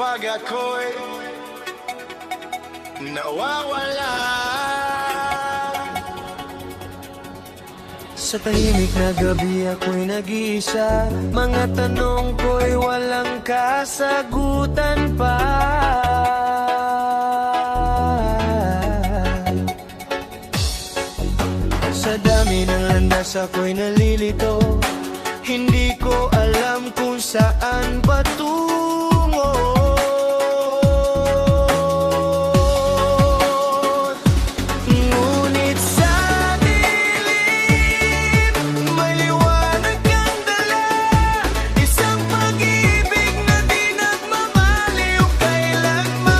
kapag ako'y nawawala. Sa tahimik na gabi ako'y nag-iisa, mga tanong ko'y walang kasagutan pa. Sa dami ng landas ako'y nalilito, hindi ko alam kung saan patungo. Ngunit sa dilim, may liwanag kang dala, isang pag-ibig na di nagmamaliw kailanman.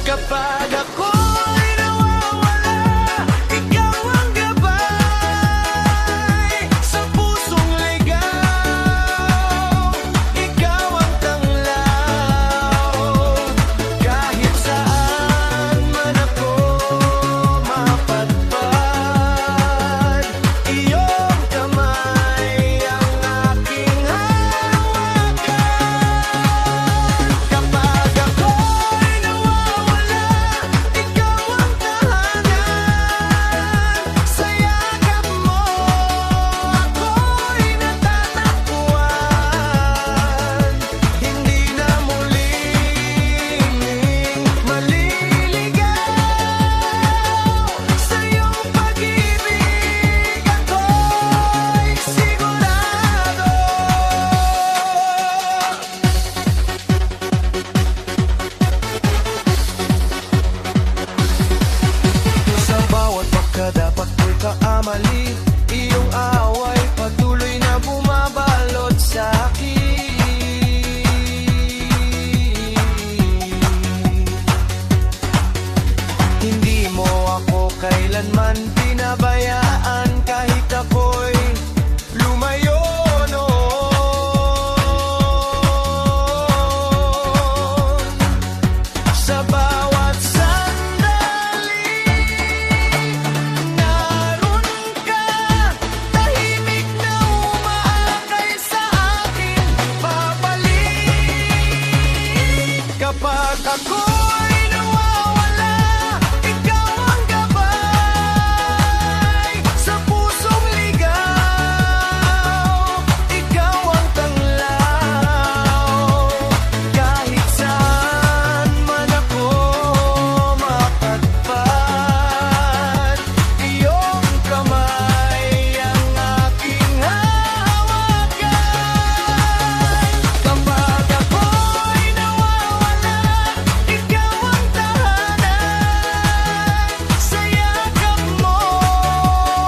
Kapag ako'y nawawala, ikaw ang gabay sa pusong ligaw, ikaw ang tanglaw. Kahit saan man ako mapadpad, iyong kamay ang aking hawakan. Kapag ako'y nawawala, ikaw ang tahanan. Sa yakap mo ako'y natatakbuhan, hindi na muling maliligaw. Sa iyong pag-ibig ako'y sigurado. Sa bawat pagkadapat ko'y kaamali, iyong away patuloy na bumabalot sa akin. Hindi mo ako kailanman pinabayaan kahit ako'y lumayo noon. Sa bawat sandali, naroon ka, tahimik na umaakay sa akin pabalik. Kapag ako'y nawawala, ikaw ang gabay sa pusong ligaw, ikaw ang tanglaw. Kahit saan man ako mapadpad, iyong kamay ang aking hawakan. Kapag ako'y nawawala, ikaw ang tahanan. Sa yakap mo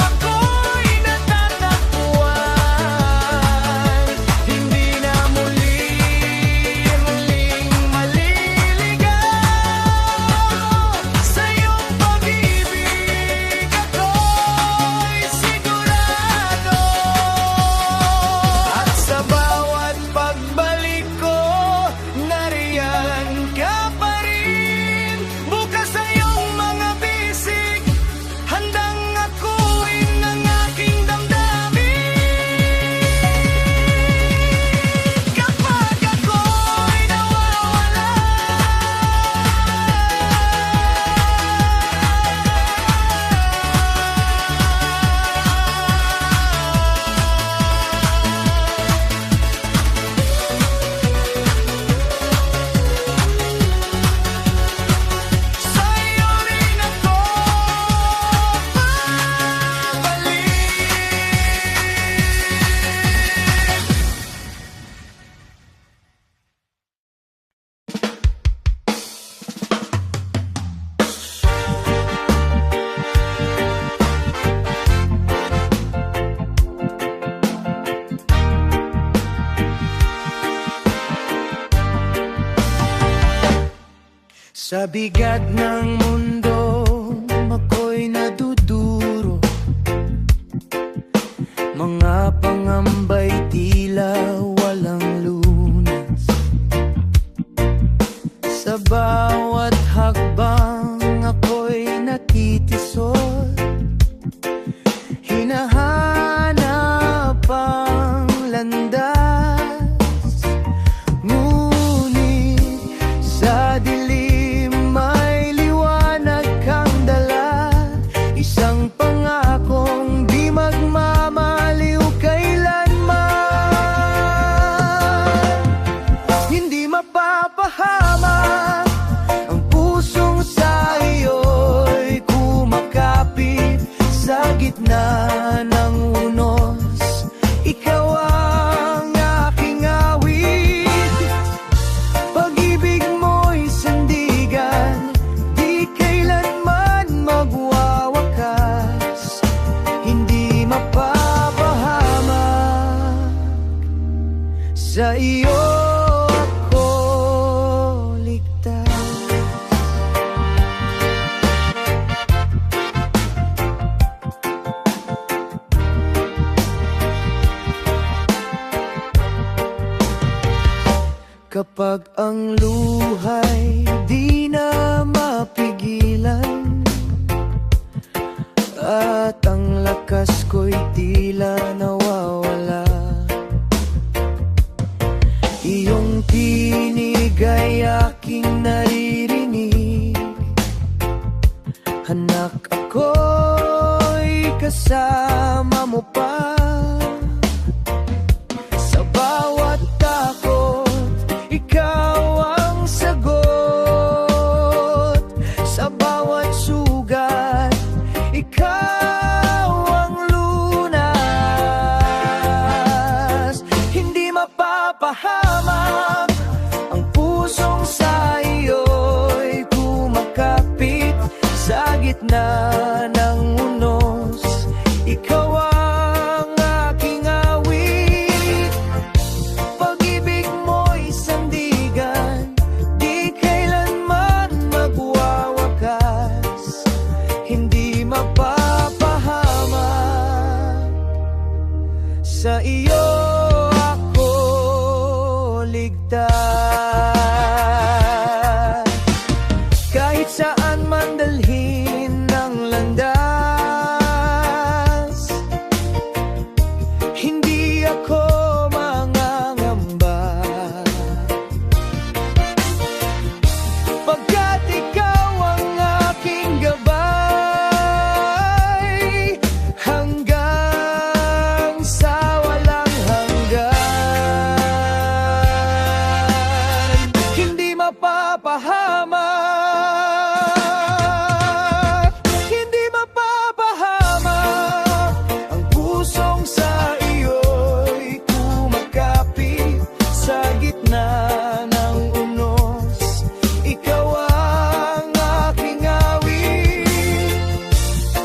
ako'y natatakbuhan, hindi na muling maliligaw. Sa iyong pag-ibig ako'y sigurado. At sa bawat pagbalik ko, nariyan ka pa rin. Bukas sa iyong mga bisig, handang akuin ang aking damdamin. Kapag ako'y nawawala, sa iyo rin ako babalik. Sa bigat ng mundo, ako'y naduduro. Mga pangambay tila walang lunas. Sa bawat hakbang ako'y nakitisod, hinahanap ang landas. Ngunit Sa iyo ako ligtas. Kapag ang luha'y di na mapigilan at ang lakas ko'y tila nawawala, iyong tinig ay aking naririnig. Anak, ako'y kasama mo pa. Sa bawat takot, ikaw ang sagot. Sa bawat sugat, ikaw ang lunas. Hindi mapapahamak ang pusong sa iyo'y kumakapit. Sa gitna ng unos, ikaw ang aking awit. Pag-ibig mo'y sandigan, di kailanman magwawakas. Hindi mapapahamak. Sa iyo ako ligtas. Kahit saan man dalhin ang landas, hindi ako mangangamba. Pagkat ikaw ang aking gabay, hanggang sa walang hanggan. Hindi mapapahamak, hindi mapapahamak ang pusong sa iyo'y kumakapit. Sa gitna ng unos, ikaw ang aking awit.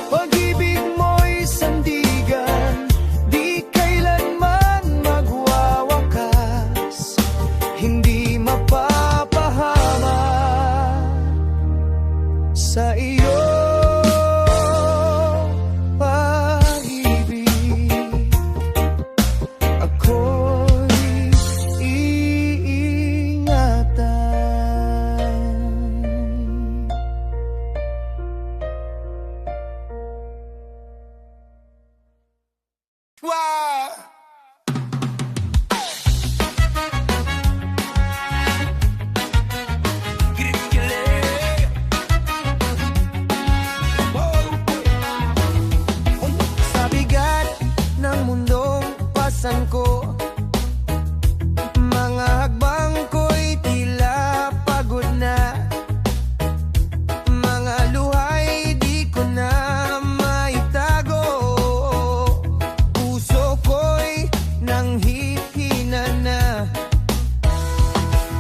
Pag-ibig mo'y sandigan, di kailanman magwawakas. Hindi mapapahamak. Sa iyo pag-ibig, ako'y iingatan. Wow! Sa bigat ng mundong pasan ko, mga hakbang ko'y tila pagod na. Mga luhay di ko na maitago. Puso ko'y nanghihina na.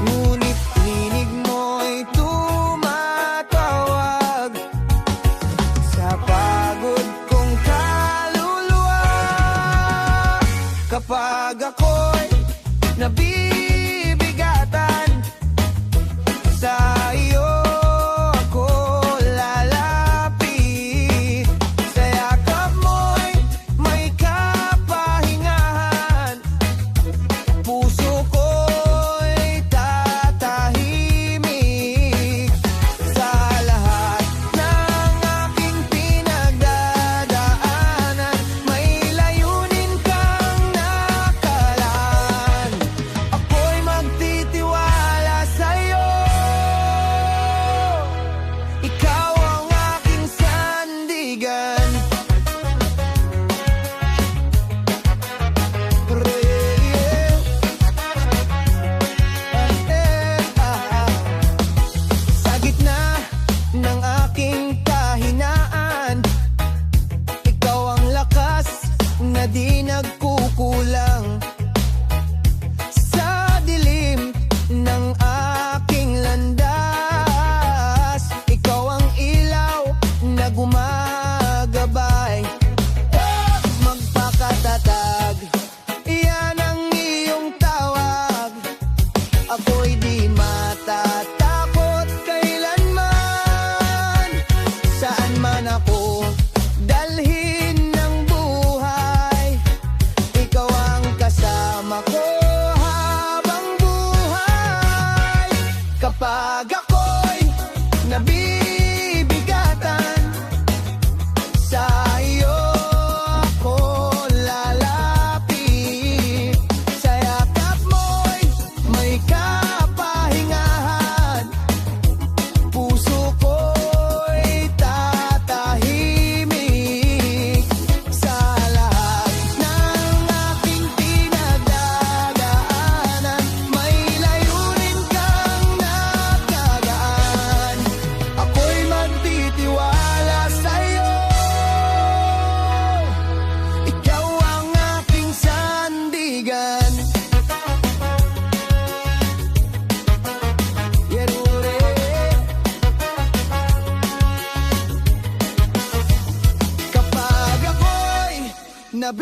Ngunit tinig mo'y tumatawag sa pagod kong kaluluwa. Kapag ako'y nabibigatan, sa iyo ako lalapit. Sa yakap mo'y may kapahingahan. Puso ko'y tatahimik. Sa lahat ng aking pinagdadaanan, may layunin kang nakalaan. Ako'y magtitiwala sa'yo. Ikaw ang aking sandigan. Sa gitna ng aking kahinaan, ikaw ang lakas na di nagkukulang. Sa dilim ng aking landas, ikaw ang ilaw na gumagabay. Magpakatatag, iyan ang iyong tawag.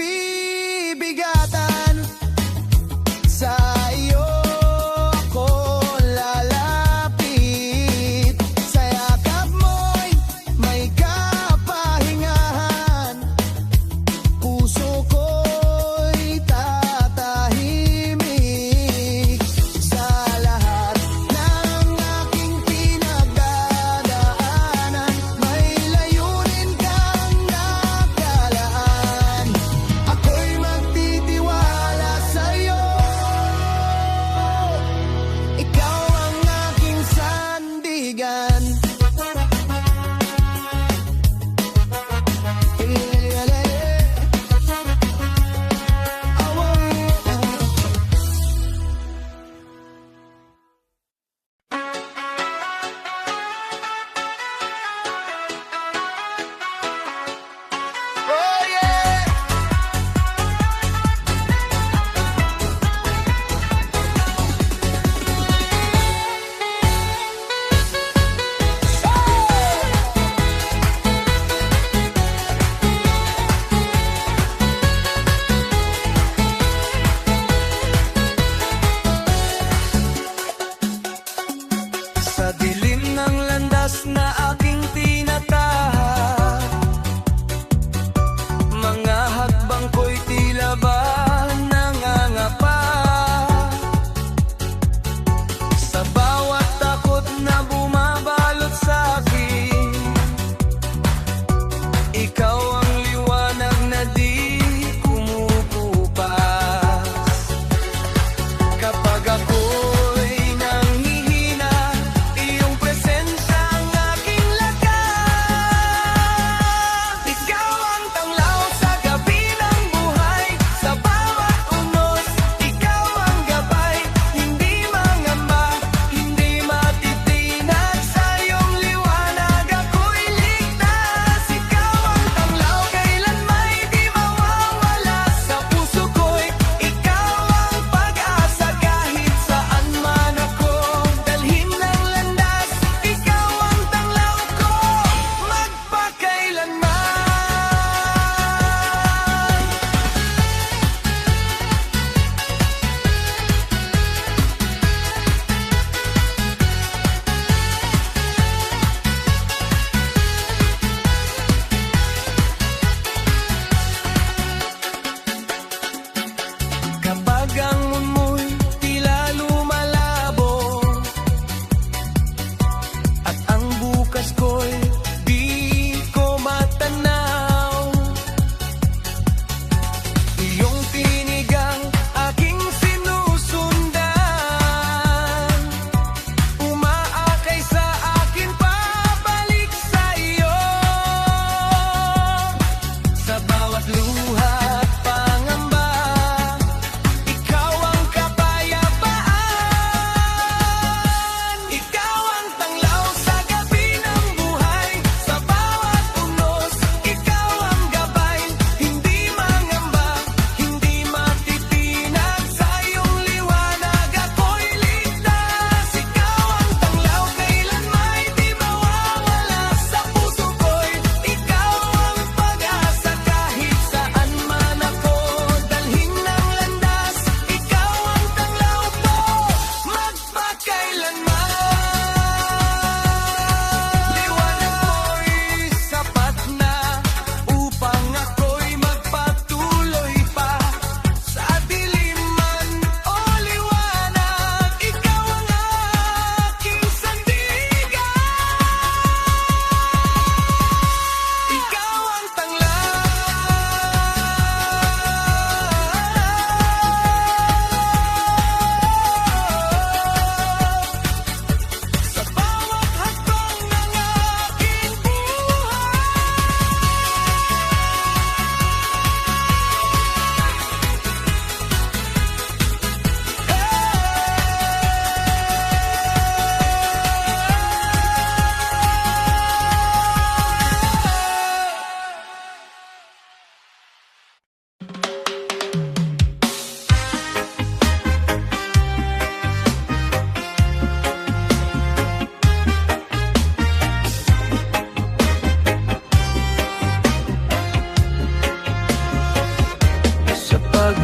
bibigatan. Sa iyo ako lalapit, sa yakap mo'y may kapahingahan. Puso ko'y tatahimik sa lahat ng aking pinagdadaanan. May layunin kang nakalaan. Ako'y magtitiwala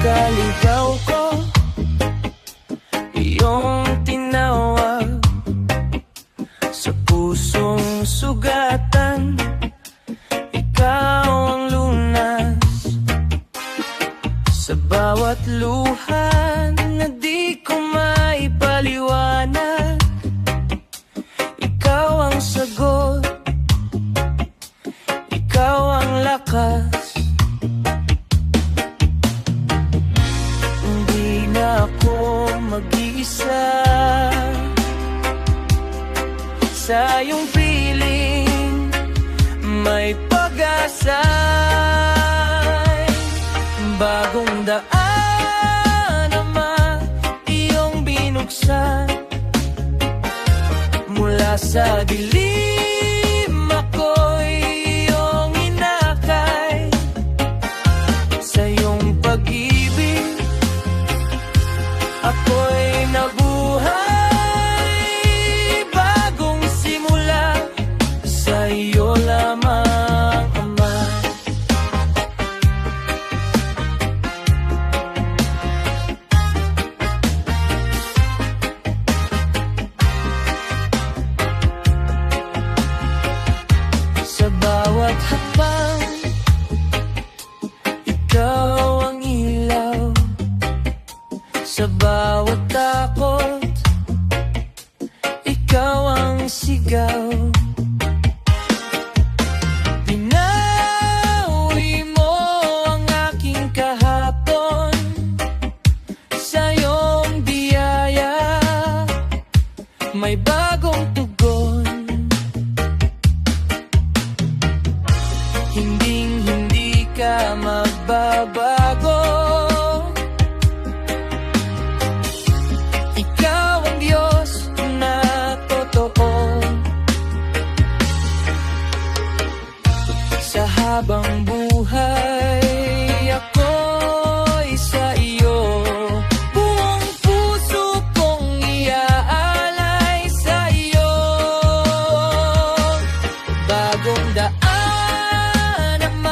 kaligaw ko, iyong tinawag sa pusong sugatan. Ikaw ang lunas sa bawat luha na di ko maipaliwanag. Ikaw ang sagot, ikaw ang lakas. Hindi na ako mag-iisa sa iyong piling, may pag-asa. Bagong daan naman iyong binuksan. Mula sa dilim ako'y iyong inakay. Sa iyong pag-ibig ako'y nabuhay. Bagong simula sa iyo lamang, Ama. Sa bawat hakbang, ikaw ang ilaw. Sa bawat takot, ikaw ang sigaw. Pinawi mo ang aking kahapon sa iyong biyaya, may bagong tugon. Hinding-hindi ka magbabago. Ikaw ang Diyos na totoo. Sa habang buhay ako'y sa iyo, buong puso kong iaalay sa iyo. Bagong daan ang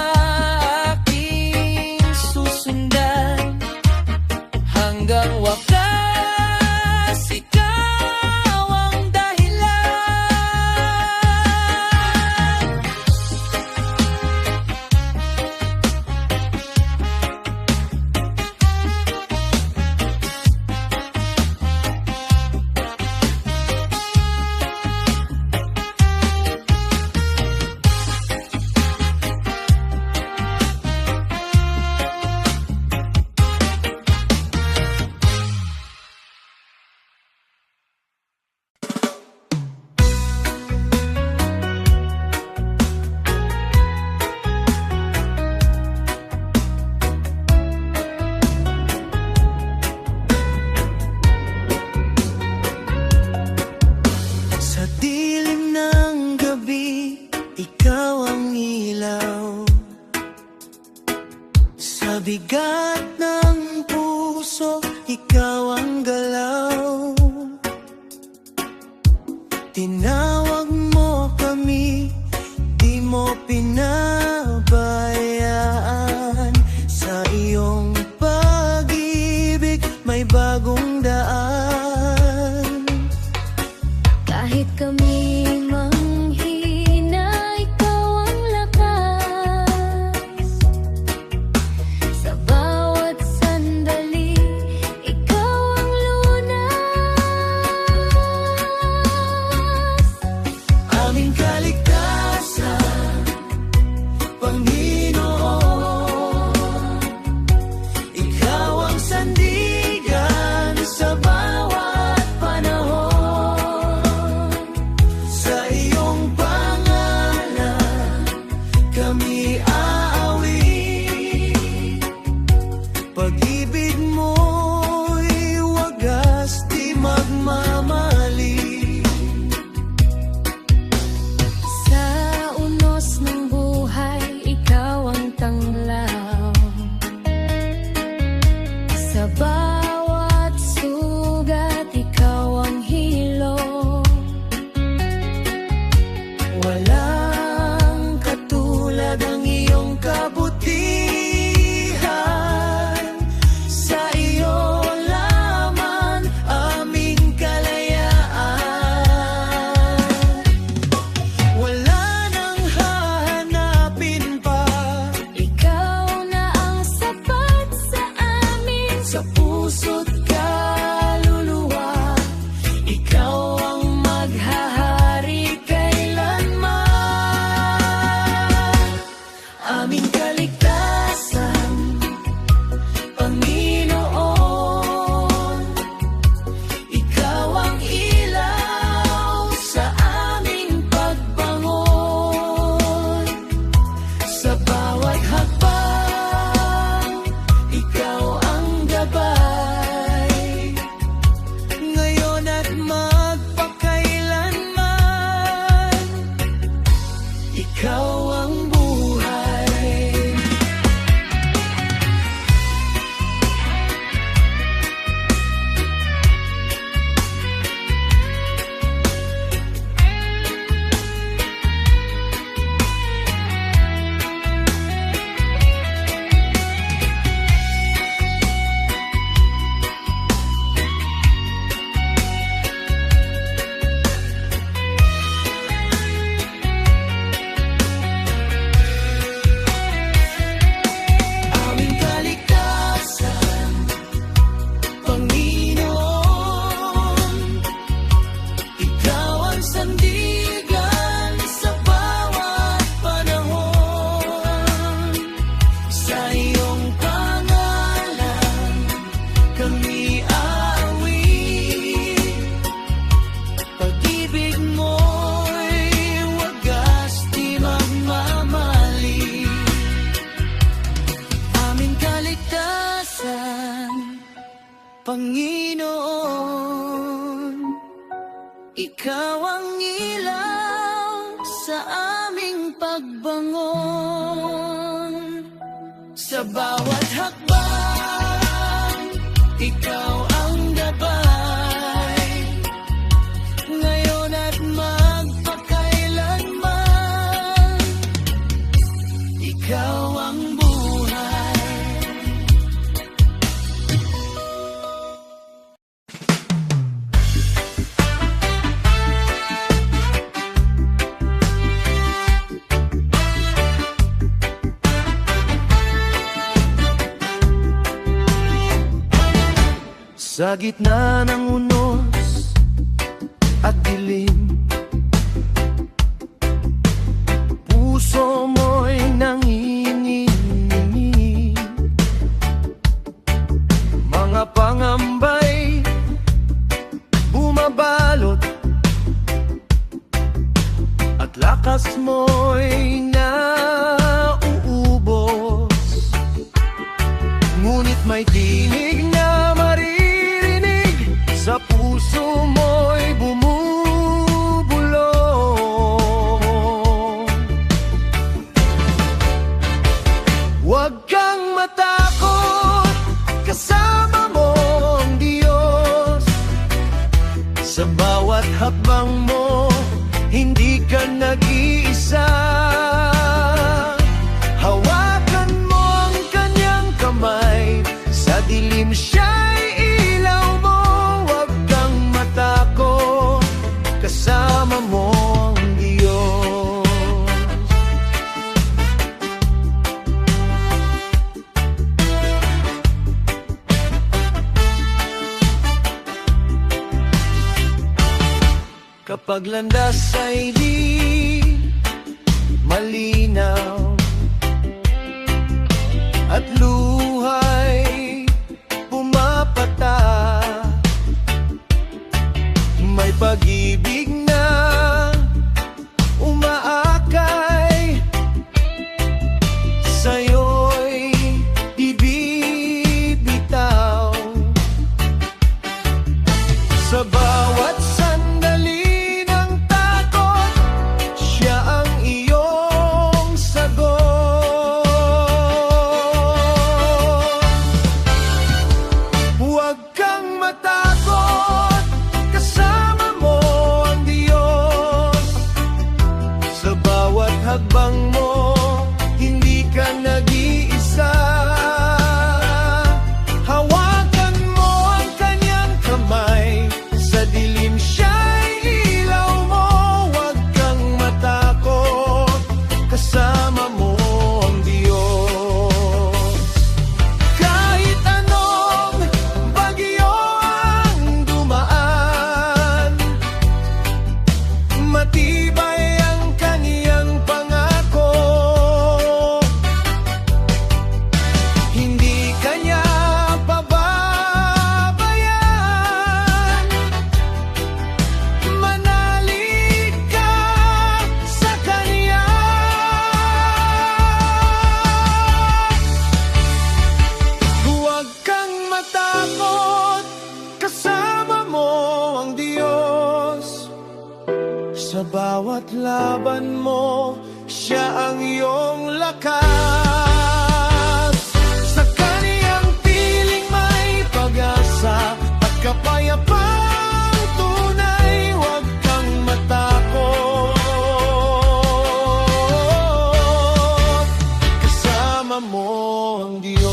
aking susundan, hanggang wakas ikaw ang dahilan. Sa dilim ng gabi, ikaw ang ilaw. Sa bigat ng puso, ikaw ang galaw. Tinawag mo kami, di mo pinabayaan. Sa iyong pag-ibig, may bagong daan. Kahit kami manghina, ikaw ang lakas. Sa bawat sandali, ikaw ang lunas. Aming kaligtasan, Panginoon. Ikaw ang sandigan Panginoon, Ikaw ang ilaw sa aming pagbangon. Sa bawat hakbang, Ikaw ang gabay, ngayon at magpakailanman. Ikaw ang buhay. Sa gitna ng unos at dilim, puso mo'y nanginginig. Mga pangambay bumabalot at lakas mo'y nauubos. Ngunit may tinig na sa puso mo'y bumubulong. Huwag kang matakot, kasama mo ang Diyos. Sa bawat hakbang mo, hindi ka nag-iisa. Hawakan mo ang kanyang kamay, sa dilim siya'y ilaw mo. Kasama mo ang Diyos. Kapag landas ay di malinaw at luhay pumapata, may pag-ibig na umaakay, sa'yo'y di bibitaw. Sa bawat sandali ng takot, siya ang iyong sagot. Huwag kang matakot, hakbang mo, hindi ka nag-iisa. Hawakan mo ang kanyang kamay, sa dilim siya'y ilaw mo. Huwag kang matakot, kasama mo ang Diyos. Kahit anong bagyo ang dumaan, matibay bawat laban mo, siya ang iyong lakas. Sa kaniyang piling may pag-asa at kapayapang tunay. Huwag kang matakot, kasama mo ang Diyos.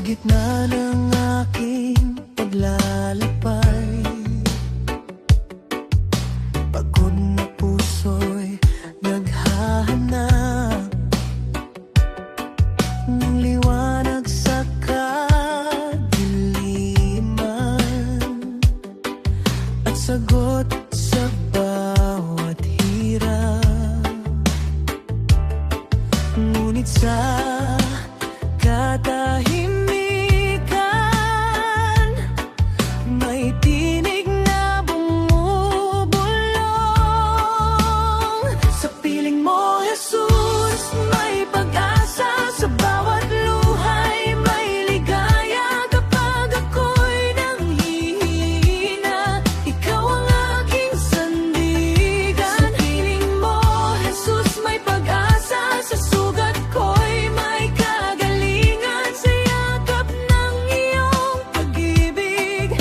Gitna ng aking paglalakbay, pagod na puso'y naghahanap Ngunit sa katahimikan, may tinig na bumubulong. Sa piling mo, Jesus, may pag-asa. Sa bawat luhay, may ligaya. Kapag ako'y nanghihina, ikaw ang aking sandigan. Sa piling mo, Jesus, may pag-asa. Sa sugat ko'y may kagalingan. Sa yakap ng iyong pag-ibig,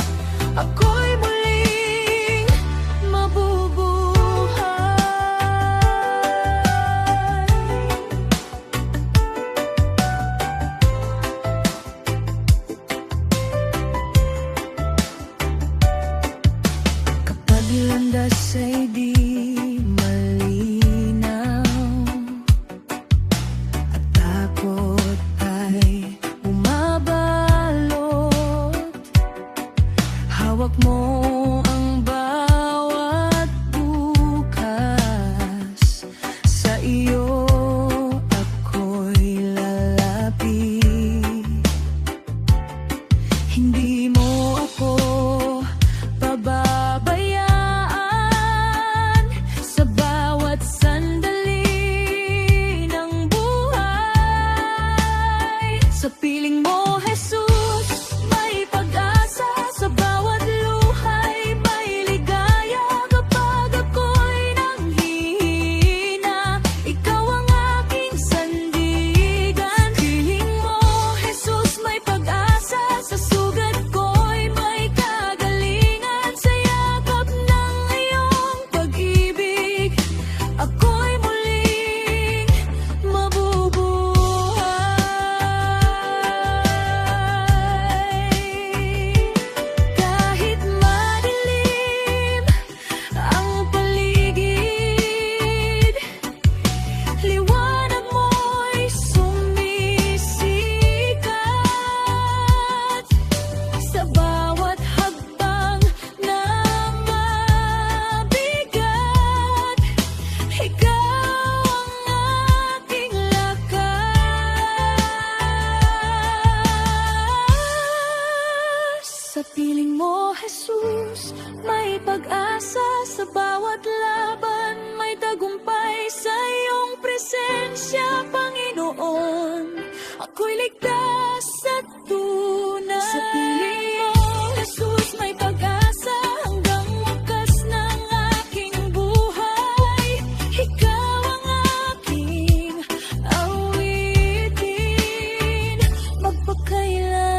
ako'y muling mabubuhay. Kapag landas ay di malinaw at takot ay bumabalot, hawak mo ang bawat bukas. Sa iyo ako'y lalapit. Hindi mo ako pababayaan sa bawat sandali ng buhay. Sa piling mo, Jesus, may pag-asa. Sa bawat luhay, may ligaya. Kapag ako'y nanghihina, ikaw ang aking sandigan. Sa piling mo, Jesus, may pag-asa. Sa sugat ko'y may kagalingan. Sa yakap ng iyong pag-ibig, ako'y muling mabubuhay. Kahit madilim ang paligid, liwanag mo'y sumisikat. Sa bawat hakbang na mabigat, ikaw ang aking lakas. Sa piling mo, Jesus, may pag-asa. Sa bawat laban, may tagumpay. Sa iyong presensya, Panginoon, ako'y ligtas at tunay. Sa piling mo, Jesus, may pag-asa. Hanggang wakas ng aking buhay, ikaw ang aking awitin magpakailanman.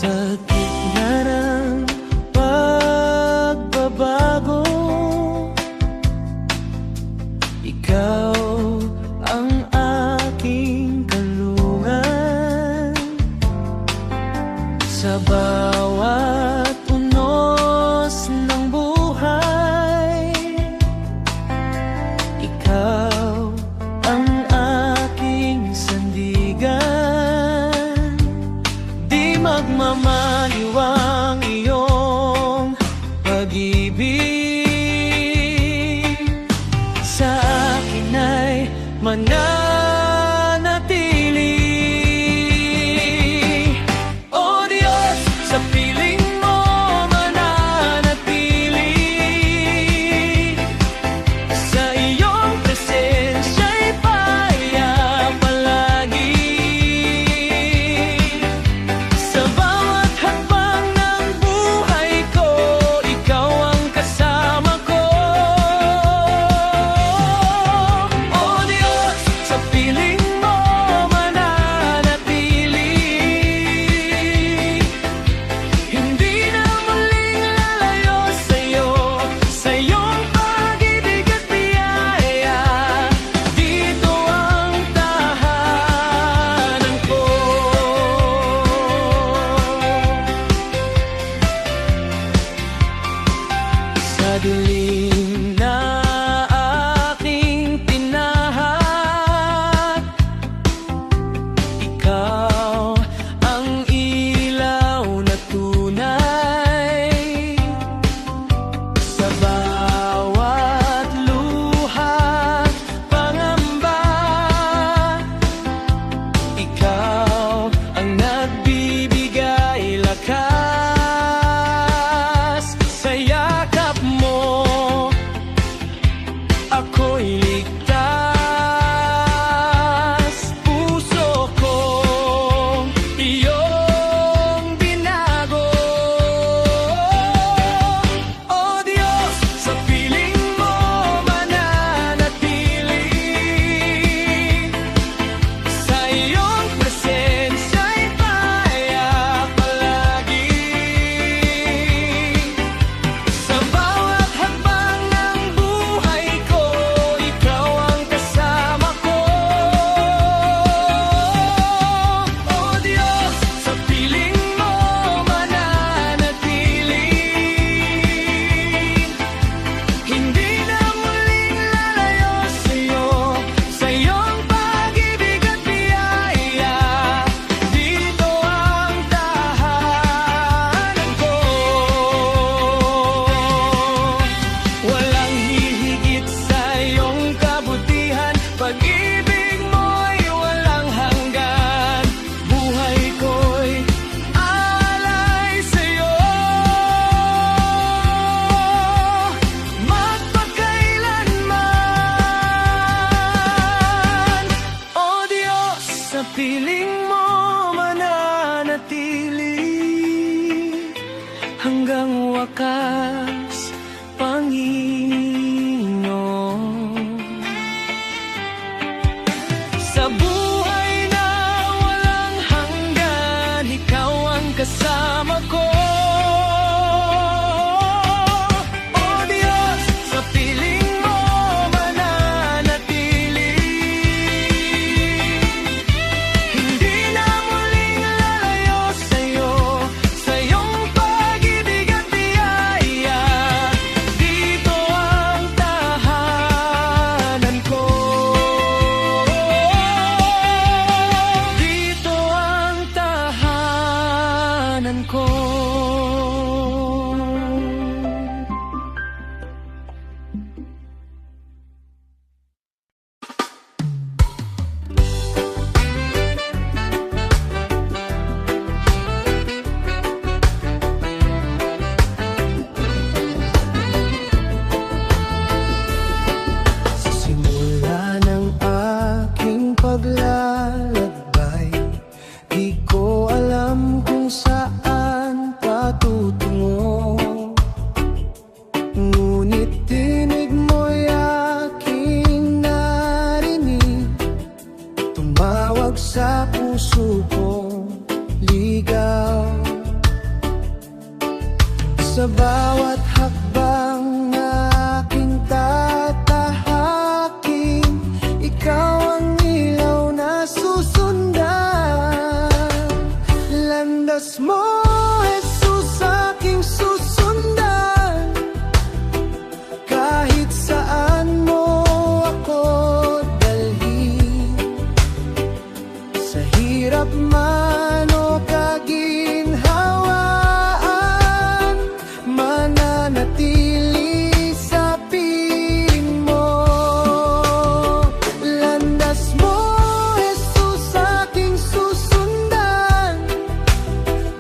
Sa gitna ng pagbabago, ikaw ang aking kalungan. Sa bawat unos ng buhay, ikaw ang aking sandigan. Di magmamaliw ang iyong pag-ibig. Sa akin ay mananatili. O Diyos, sa piling mo mananatili. Sa iyong presensya'y payak palagi. Sa bawat hakbang ng buhay ko, ikaw ang kasama ko. O Diyos, sa sa puso kong ligaw. Sa bawat hakbang aking tatahakin, ikaw ang ilaw na susundan. Landas mo, Jesus, aking susundan. Kahit saan mo ako dalhin, sa hirap man o kaginhawaan, mananatili sa piling mo. Landas mo, Jesus, aking susundan.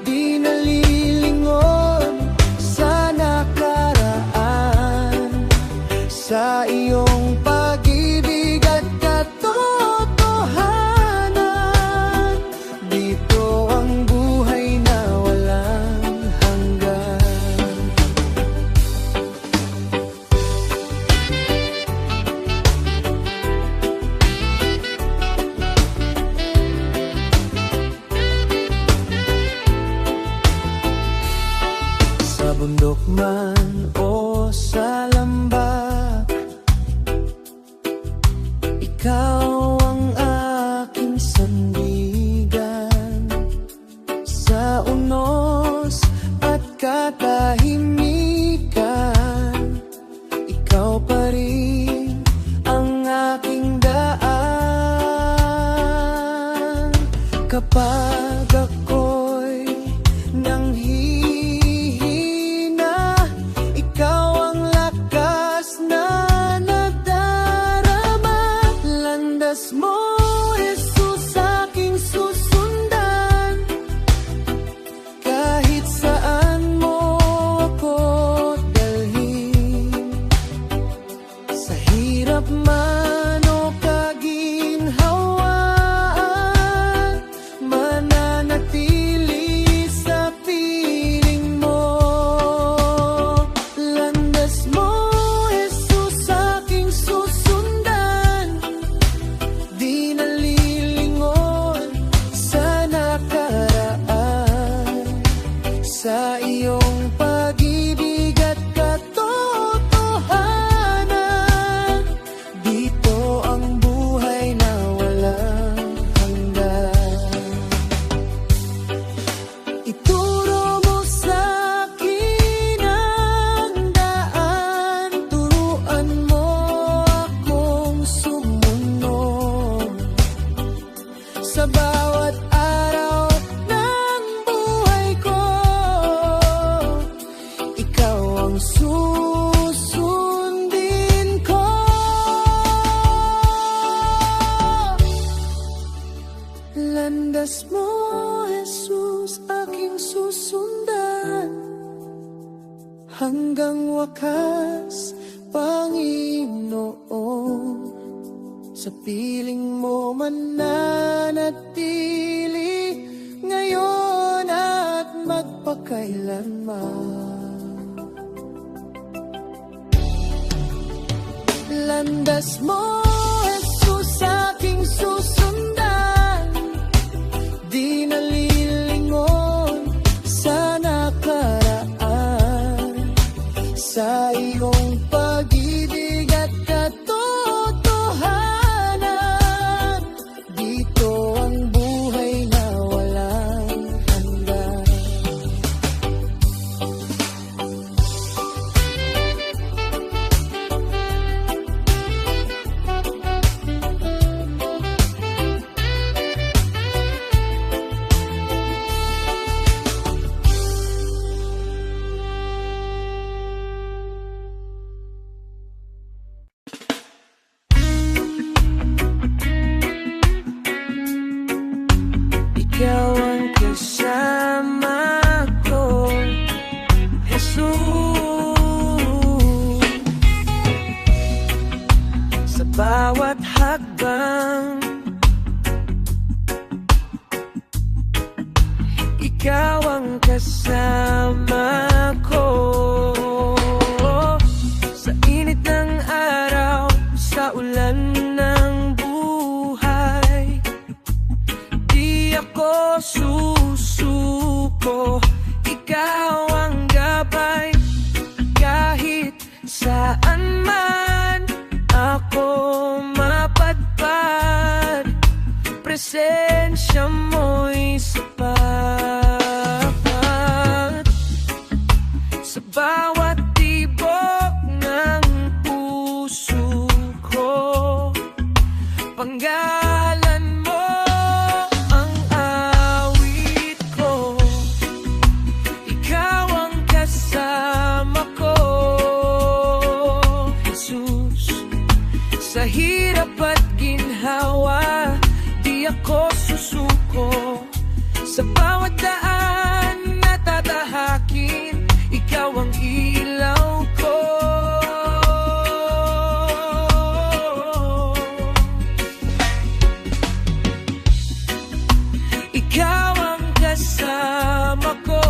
Di nalilingon sa nakaraan, sa iyong pag-ibig at katotohanan. Dito ang buhay na walang hanggan. Sa bundok man o sa lambak, ikaw ang aking sandigan. Sa unos at katahimikan, ikaw pa rin ang aking daan. Kapag ako'y nanghihina, ikaw ang lakas na nadarama. Landas mo, Jesus, aking susundan. Kahit saan mo ako dalhin, sa hirap man o kaginhawaan, mananatili sa piling mo. Landas mo, Jesus, aking susundan. Di nalilingon sa nakaraan, sa iyong pag-ibig at katotohanan. Dito ang buhay na walang hanggan. Ituro mo sa akin ang daan, turuan mo akong sumunod. Sa bawat araw ng buhay ko, ikaw ang susundin ko. Landas mo, Jesus, aking susundan. Hanggang wakas, Panginoon. Sa piling mo mananatili ngayon at magpakailanman. Landas mo, Jesus, aking susundan. Di nalilingon sa nakaraan, sa iyong pag-ibig at katotohanan. Dito ang buhay na walang hanggan. Ikaw ang kasama ko, Jesus. Sa bawat hakbang, ikaw ang kasama ko. Sa init ng araw, sa ulan ng buhay, ako susuko. Ikaw ang gabay, kahit saan man ako mapadpad. Presensya mo'y sapat sa bawat tibok ng puso ko. Panggalan mo ang awit ko, ikaw ang kasama ko, Jesus. Sa hirap at ginhawa, di ako susuko. Sa bawat daan na tatahakin, ikaw ang ilaw ko. Ikaw ang kasama ko,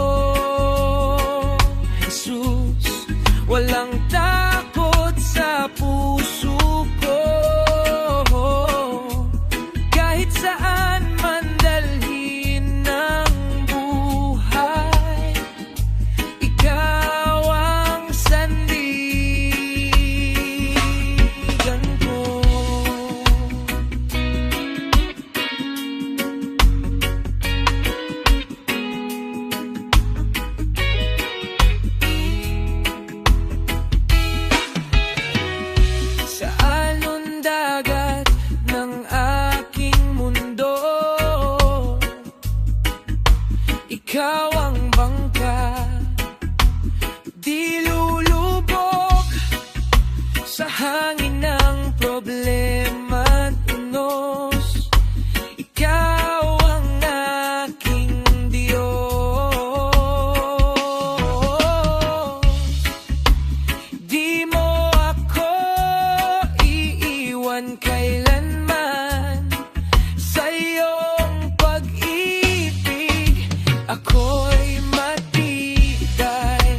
Jesus. Walang takot sa puso ko. Kahit saan man dalhin ng buhay, ikaw ang sandigan ko. Sa alon dagat ng aking mundo, ikaw ang bangka, di lulubog sa hangin ng problema at unos. Ikaw ang aking Diyos. Di mo ako iiwan kailanman. Sa iyong pag-ibig ako'y matibay.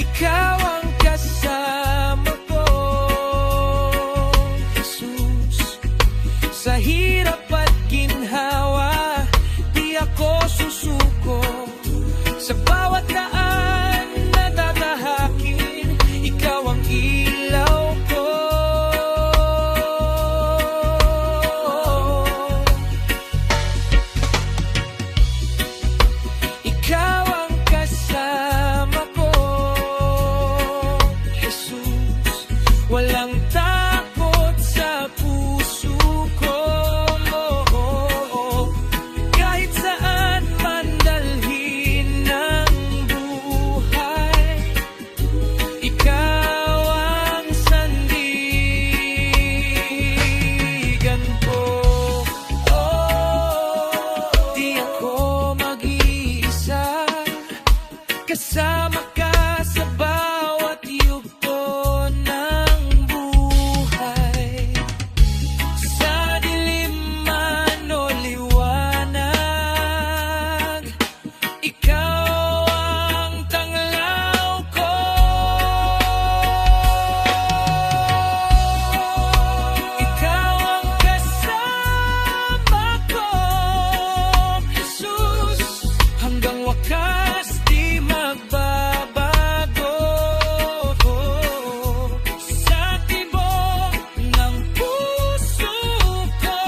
Ikaw ang kasama ko, Jesus. Sa hirap at ginhawa, di ako susuko. Sa bawat daan na tatahakin, ikaw ang ilaw ko. Ikaw ang kasama ko, Jesus. Walang takot sa puso ko. Kahit saan man dalhin ng buhay, ikaw ang sandigan ko. Di ako mag-iisa, kasama ka sa bawat yugto ng buhay. Sa dilim man o liwanag, ikaw ang tanglaw ko. Ikaw ang kasama ko, Jesus. Hanggang wakas di magbabago. Sa tibok ng puso ko,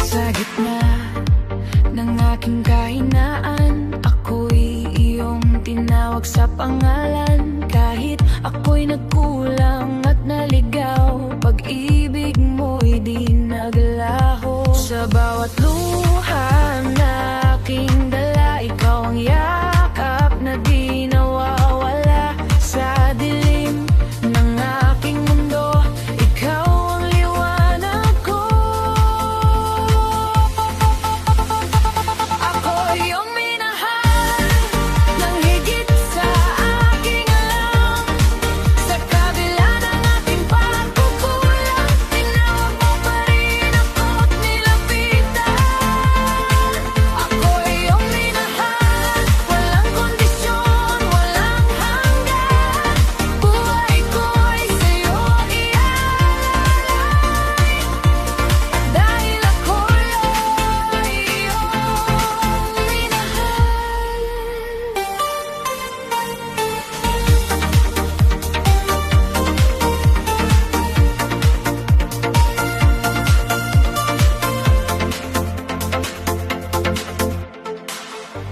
sa gitna ng aking kahinaan, ako'y iyong tinawag tumawag sa pangalan. Kahit ako'y nagkulang at naligaw, pag-ibig mo'y di naglaho. Sa bawat luha na aking dala, ikaw ang yakap na di nawawala. Sa dilim ng aking mundo, ikaw ang liwanag ko. Ako iyong minahal ng higit sa aking alam. Sa kabila ng ating pagkukulang, tinawag mo pa rin ako't nilapitan. Ako iyong minahal, walang kondisyon, walang hanggan. Buhay ko'y sa'yo iaalay, dahil ako'y iyong minahal.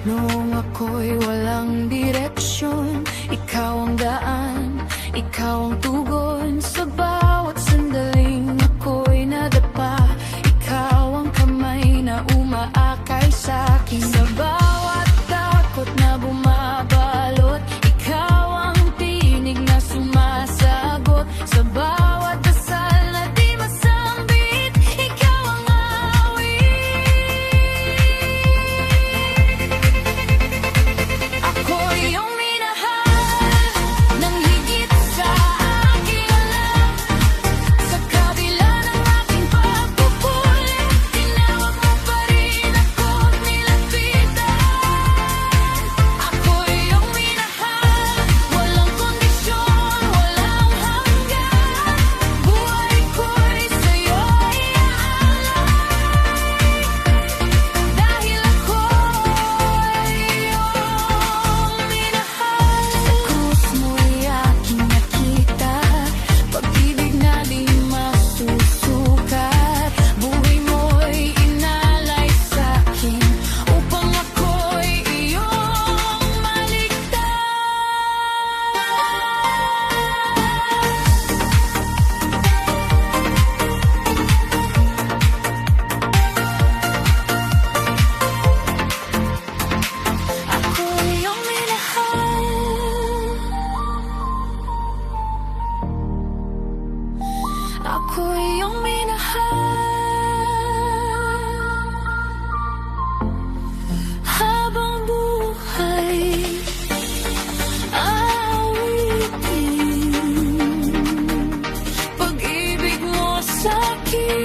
Noong ako'y walang direksyon, ikaw ang daan, ikaw ang tugon. Sa bawat sandaling ako'y nadapa, ikaw ang kamay na umaakay sa'kin. Sa bawat takot na bumabalot, ikaw ang tinig na sumasagot. Sa bawat dasal na di masambit, ikaw ang ako iyong minahal ng higit sa aking alam. Sa kabila ng aking pagkukulit, tinawag mo pa rin ako't nilapitan. Ako iyong minahal, walang kondisyon, walang hanggan. Buhay ko'y sa'yo iaalay, dahil ako'y iyong minahal. Sa krus mo'y aking nakita, pag-ibig na di masusukat. Buhay mo'y inalay sa'kin, upang ako'y iyong maligtas. Ako iyong minahal. Ako iyong minahal. Habang buhay, awitin pag-ibig mo sa'kin.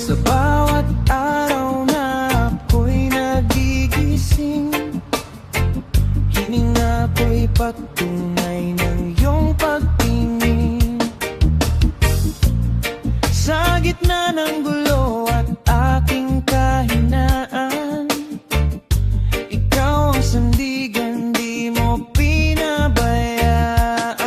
Sa bawat araw na ako'y nagigising, hininga ko'y patunay ng iyong pagtingin. Sa gitna ng gulo at aking kahinaan, ikaw ang sandigan, di mo pinabayaan.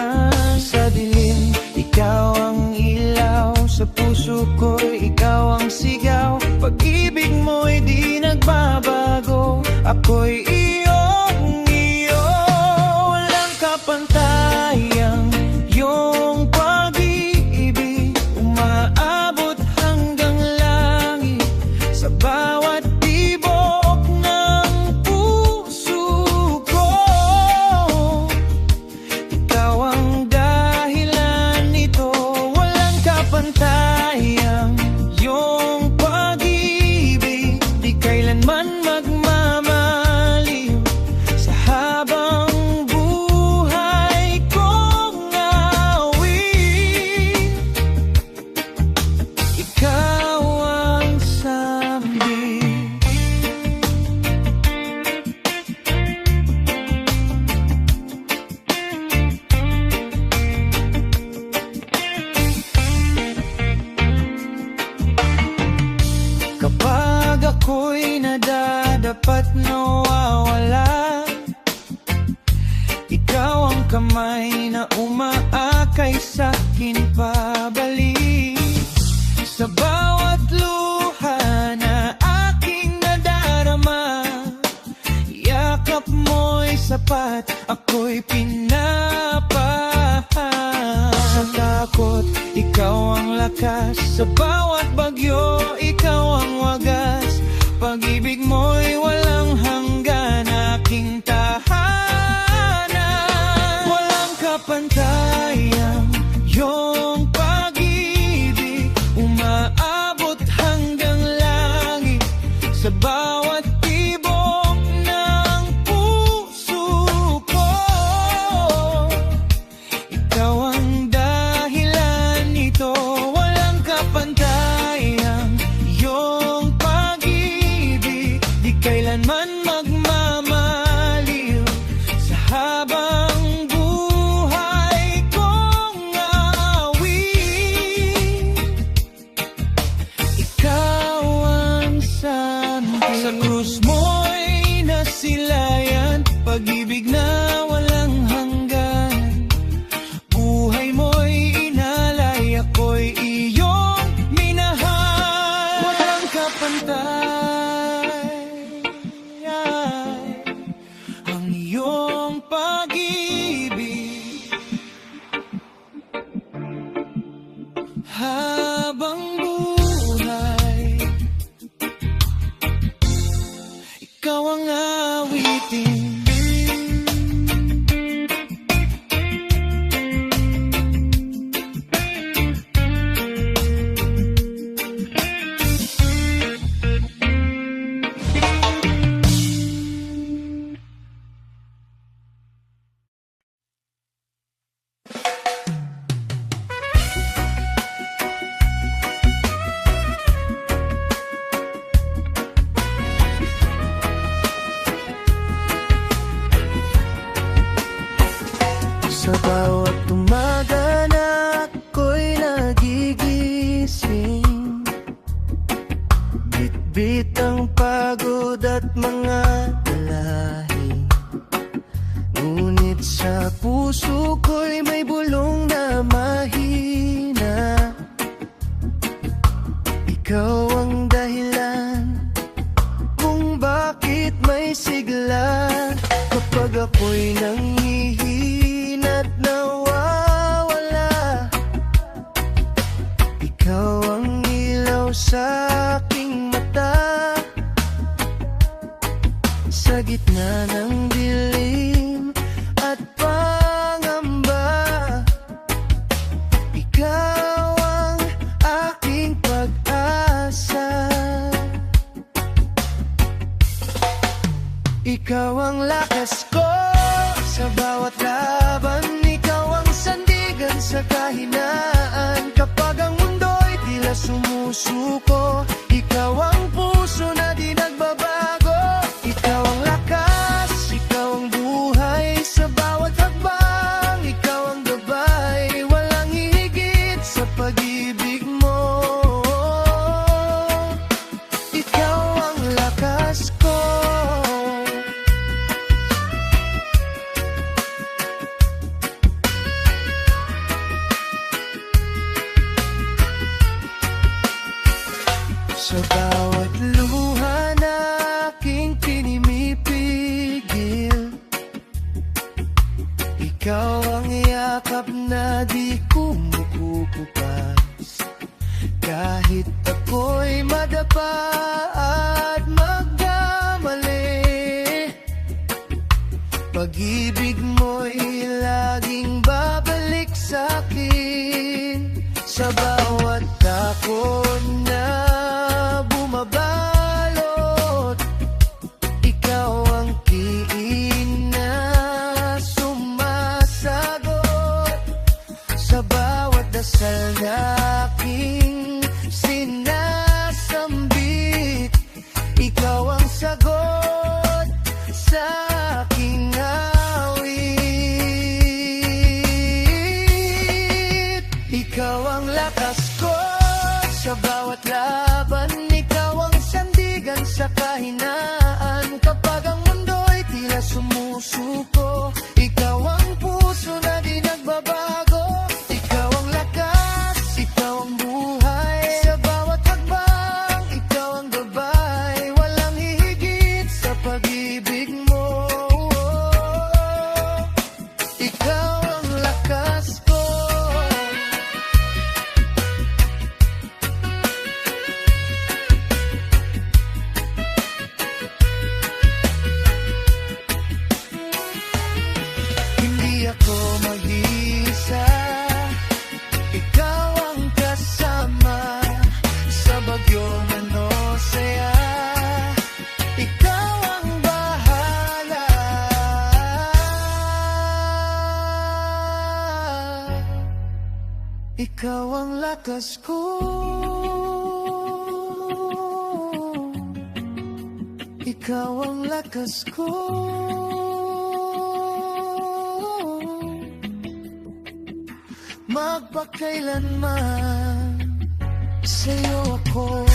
Sa dilim, ikaw ang ilaw, sa puso ko'y ikaw ang sigaw. Pag-ibig mo'y di nagbabago, ako'y iyong iyo. Walang kapantayan, iyong pag-ibig umaabot hanggang langit. Sa bawat tibok ng dapat ako'y pinapahal. Sa takot, ikaw ang lakas. Sa bawat bagyo, ikaw ang wagas. Pag-ibig mo'y walang hanggan, aking tahanan. Walang kapantayan, yung pag-ibig umaabot hanggang langit. Sa bawat tibok ng puso ko, ikaw ang dahilan nito. Walang kapantayan, yung pag-ibig di kailanman magmamaliw. Sa habang buhay kong aawit, ikaw ang santo. Sa krus mo'y nasilayan, pag-ibig na walang hanggan. Buhay mo'y inalay, ako'y iyong minahal. Walang kapantay ang iyong pag-ibig. Habang buhay, ikaw ang awitin. Sa bawat umaga na ako'y nagigising, bitbit ang pagod at mga dalahin. Ngunit sa puso ko'y may bulong na mahina. Ikaw ang dahilan kung bakit may sigla. Kapag ako'y nanghihina't nawawala, ikaw ang ilaw sa aking mata. Sa gitna ng dilim at pangamba, ikaw ang aking pag-asa. Ikaw ang lakas ko sa bawat laban. Ikaw ang sandigan sa kahinaan. Kapag ang mundo'y tila sumusuko, ikaw ang puso na di nagbabago. Ikaw ang lakas, ikaw ang buhay. Sa bawat hakbang, ikaw ang gabay. Walang hihigit sa pag-ibig mo. Ikaw ang lakas ko. Sa bawat luha na aking pinimipigil, ikaw ang yakap na di kumukupas. Kahit ako'y madapa at magkamali, pag-ibig mo'y laging babalik sa'kin. Sa bawat takot na bumabalot, ikaw ang kiin na sumasagot. Sa bawat dasal na aking sinasambit, ikaw ang sagot sa aking awit. Ikaw ang lakas ko sa bawat laban. Ikaw ang sandigan sa kahinaan. Kapag ang mundo'y tila sumusuko, ikaw ang puso na di nagbabago. Ikaw ang lakas, ikaw ang buhay. Sa bawat hakbang, ikaw ang gabay. Walang hihigit sa pag-ibig mo. ikaw ang lakas ko. Ikaw ang lakas ko. Magpakailanman sa'yo ako.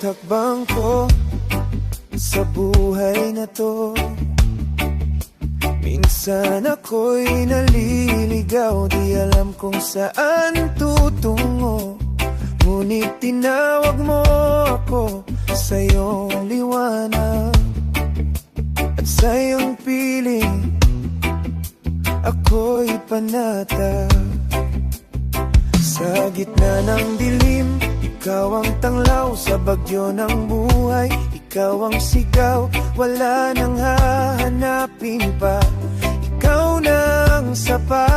Takbang ko sa buhay na to, minsan ako'y naliligaw, di alam kung saan tutungo. Ngunit tinawag mo ako sa iyong liwanag, at sa iyong piling ako'y panatag. Sa gitna ng dilim, ikaw ang tanglaw sa bagyo ng buhay. Ikaw ang sigaw, wala nang hahanapin pa. Ikaw nang sapat.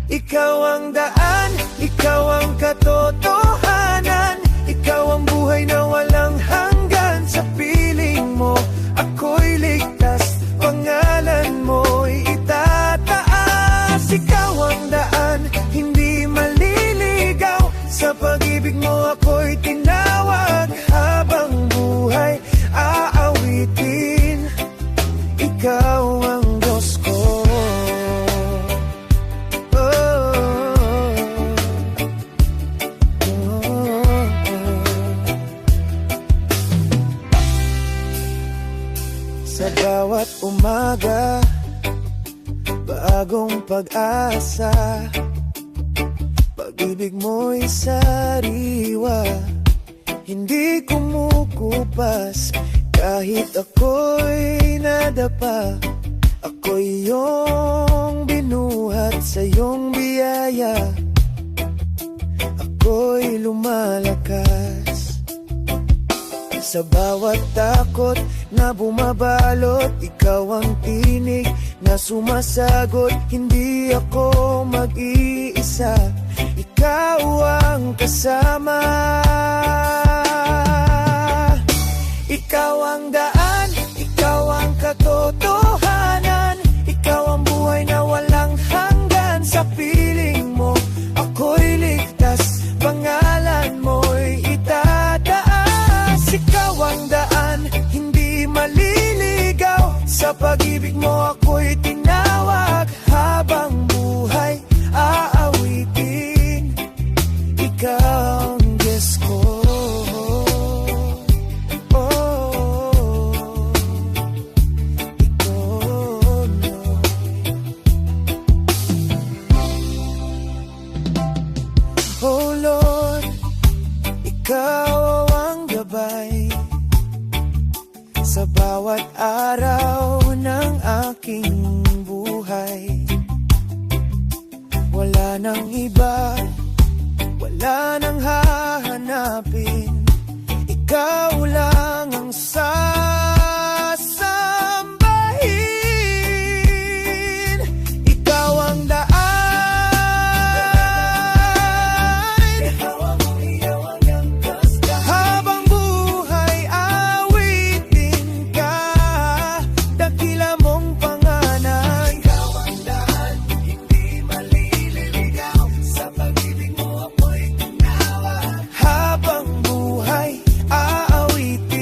Ikaw ang daan, ikaw ang katotohanan. Ikaw ang buhay na walang hanggan. Sa piling mo, ako'y ligtas. Pangalan mo'y itataas. Ikaw ang daan, hindi maliligaw. Sa pag-ibig mo ako'y tinawag. Habang buhay aawitin, ikaw ang Diyos ko. Sa bawat umaga, bagong pag-asa. Pag-ibig mo'y sariwa, hindi kumukupas. Kahit ako'y nadapa, ako'y iyong binuhat sa iyong biyaya. Ako'y lumalakas. Sa bawat takot na bumabalot, ikaw ang tinig na sumasagot. Hindi ako mag-iisa, ikaw ang kasama. Ikaw ang daan, ikaw ang katotohanan. Ikaw ang buhay na walang hanggan. Sa piling mo, ako'y ligtas. Pangalan mo'y itataas. Ikaw ang daan, hindi maliligaw. Sa pag-ibig mo ako'y tinawag. Habang buhay aawitin, ikaw ang Diyos ko. Oh Lord, ikaw ang gabay sa bawat araw ng aking buhay. Wala nang iba, wala nang hahanapin. Ikaw lang ang sasambahin. Ikaw ang daan, habang buhay awitin ka. Dakila mong pangalan. Ikaw ang daan, hindi maliligaw. Sa pag-ibig mo ako'y tinawag. Habang buhay aawitin,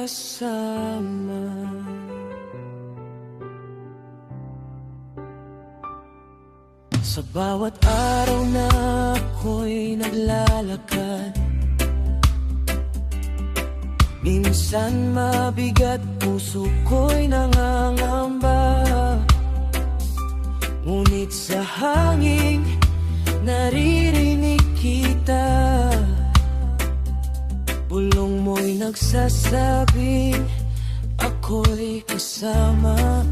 kasama. Sa bawat araw na ako'y naglalakad, minsan mabigat, puso ko'y nangangamba. Ngunit sa hangin, naririnig kita. Bulong mo'y nagsasabing ako'y kasama.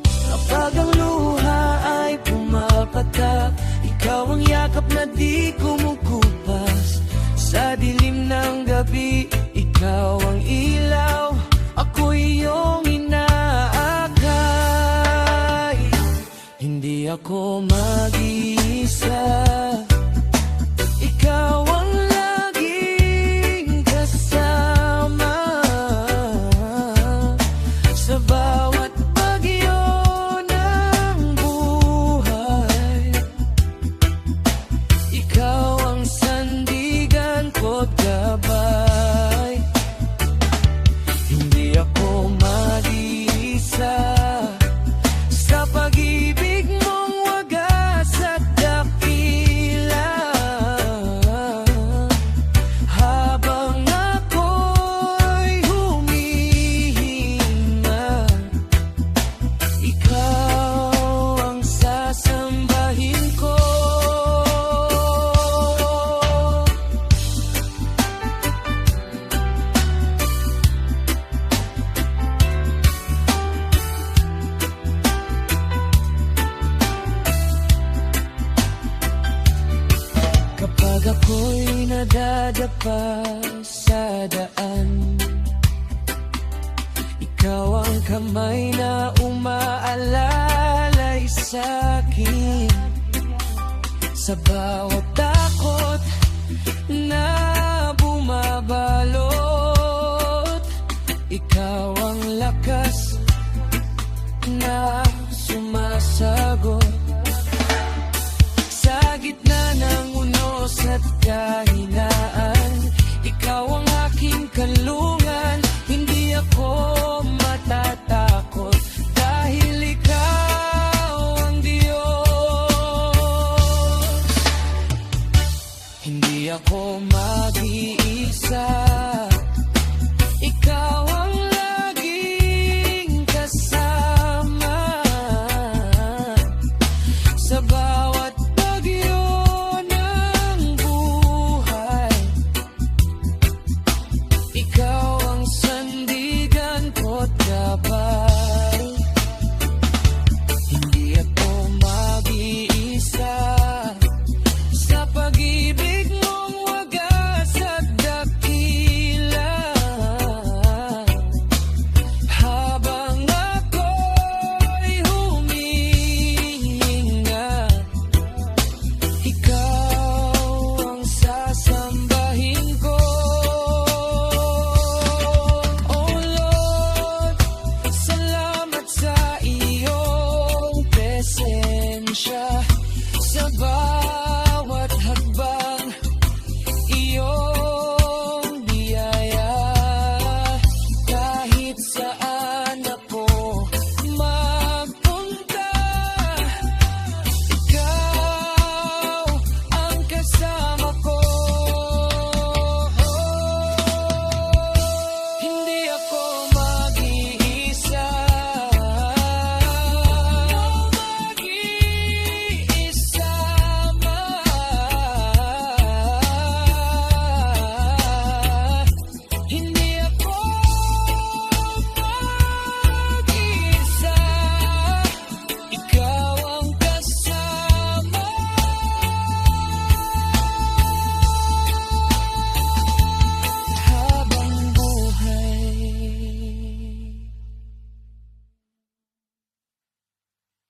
Kapag ang luha ay pumapatak, ikaw ang yakap na di kumukupas. Sa dilim ng gabi, ikaw ang ilaw, ako iyong inaakay. Hindi ako mag-iisa, ikaw ang laging kasama. Sa bawat bagyo ng buhay, ikaw ang sandigan ko't gabay. Hindi ako mag-iisa sa pag-ibig mong wagas at dakila. Habang ako'y humihinga, ikaw ang sasambahin ko. Kapag ako'y nadadapa sa daan, ikaw ang kamay na umaalalay sa'kin. Sa bawat takot na bumabalot, ikaw